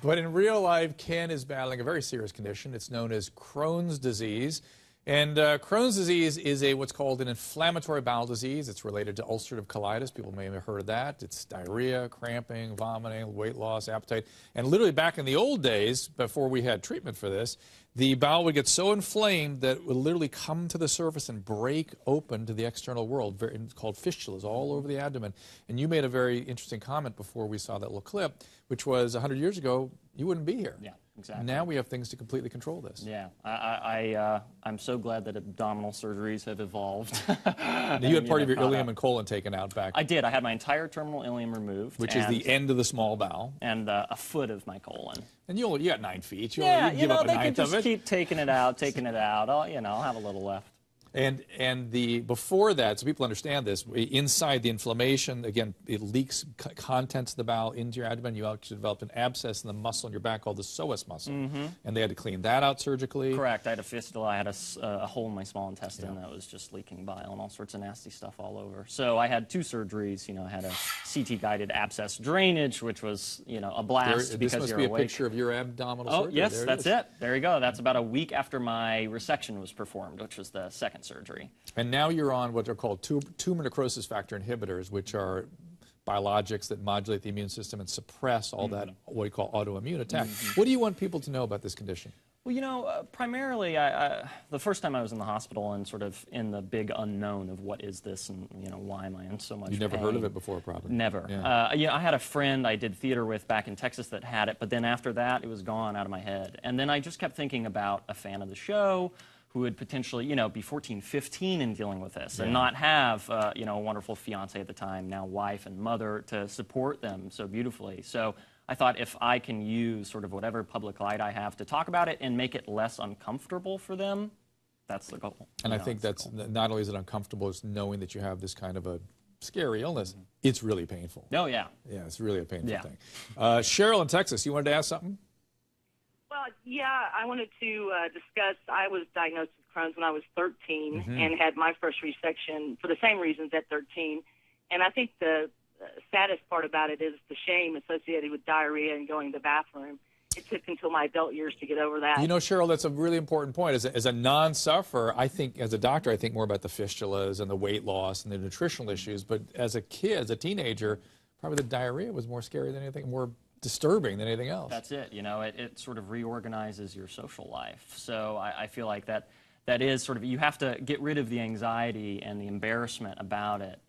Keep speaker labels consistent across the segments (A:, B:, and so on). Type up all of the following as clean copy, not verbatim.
A: But in real life, Ken is battling a very serious condition. It's known as Crohn's disease. And Crohn's disease is what's called an inflammatory bowel disease. It's related to ulcerative colitis. People may have heard of that. It's diarrhea, cramping, vomiting, weight loss, appetite. And literally back in the old days, before we had treatment for this, the bowel would get so inflamed that it would literally come to the surface and break open to the external world. It's called fistulas all over the abdomen. And you made a very interesting comment before we saw that little clip, which was 100 years ago, you wouldn't be here.
B: Yeah. Exactly.
A: Now we have things to completely control this.
B: Yeah, I'm so glad that abdominal surgeries have evolved.
A: Now, you had part of your ileum and colon taken out back.
B: I did. I had my entire terminal ileum removed.
A: Which is the end of the small bowel.
B: And a foot of my colon.
A: And you got 9 feet. You
B: give up a
A: they
B: ninth
A: can
B: just keep taking it out, taking it out. I'll have a little left.
A: And before that, so people understand this, inside the inflammation, again, it leaks contents of the bowel into your abdomen. You actually developed an abscess in the muscle in your back called the psoas muscle. And they had to clean that out surgically.
B: Correct. I had a fistula. I had a hole in my small intestine that was just leaking bile and all sorts of nasty stuff all over. So I had 2 surgeries. I had a CT-guided abscess drainage, which was, a blast because you're awake.
A: This must be a picture of your abdominal surgery.
B: Oh, yes, that's it. There you go. That's about a week after my resection was performed, which was the second surgery.
A: And now you're on what are called tumor necrosis factor inhibitors, which are biologics that modulate the immune system and suppress all that, what we call autoimmune attack. What do you want people to know about this condition?
B: Well, primarily, the first time I was in the hospital and sort of in the big unknown of what is this and, why am I in so much pain.
A: You never heard of it before, probably.
B: Never.
A: Yeah.
B: I had a friend I did theater with back in Texas that had it, but then after that, it was gone out of my head. And then I just kept thinking about a fan of the show who would potentially, be 14, 15 and dealing with this and not have, a wonderful fiance at the time, now wife and mother, to support them so beautifully. So I thought if I can use sort of whatever public light I have to talk about it and make it less uncomfortable for them, that's the goal.
A: And I think that's not only is it uncomfortable, it's knowing that you have this kind of a scary illness. It's really painful.
B: Oh, yeah.
A: Yeah, it's really a painful thing. Cheryl in Texas, you wanted to ask something?
C: Well, yeah, I wanted to discuss, I was diagnosed with Crohn's when I was 13 and had my first resection for the same reasons at 13. And I think the saddest part about it is the shame associated with diarrhea and going to the bathroom. It took until my adult years to get over that.
A: Cheryl, that's a really important point. As a non-sufferer, I think, as a doctor, I think more about the fistulas and the weight loss and the nutritional issues. But as a kid, as a teenager, probably the diarrhea was more scary than anything, more disturbing than anything else.
B: That's it. It sort of reorganizes your social life. So I feel like that is sort of, you have to get rid of the anxiety and the embarrassment about it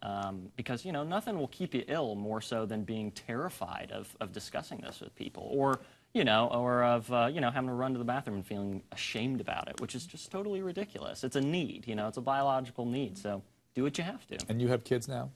B: because, nothing will keep you ill more so than being terrified of discussing this with people or of having to run to the bathroom and feeling ashamed about it, which is just totally ridiculous. It's a need, it's a biological need. So do what you have to.
A: And you have kids now?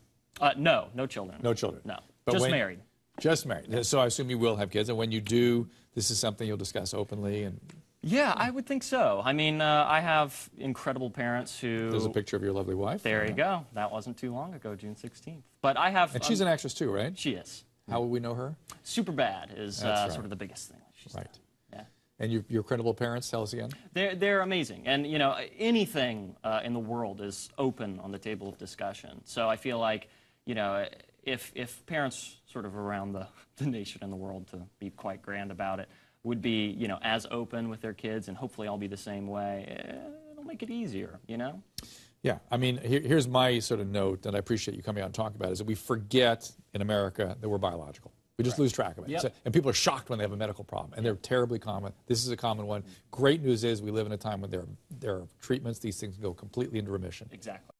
B: No children.
A: No children?
B: No.
A: But
B: just married.
A: Just married. So I assume you will have kids, and when you do, this is something you'll discuss openly. And
B: yeah, I would think so. I mean, I have incredible parents who...
A: There's a picture of your lovely wife.
B: There you go. That wasn't too long ago, June 16th. But I have...
A: And she's an actress too, right?
B: She is.
A: How will we know her?
B: Superbad is sort of the biggest thing she's done. Yeah.
A: And your credible parents, tell us again.
B: They're amazing. And, anything in the world is open on the table of discussion. So I feel like, if parents sort of around the nation and the world, to be quite grand about it, would be, as open with their kids, and hopefully I'll be the same way, it'll make it easier,
A: Yeah, I mean, here's my sort of note, and I appreciate you coming out and talking about it, is that we forget in America that we're biological. We just lose track of it.
B: Yep.
A: So, and people are shocked when they have a medical problem, and they're terribly common. This is a common one. Great news is we live in a time when there are treatments. These things go completely into remission.
B: Exactly.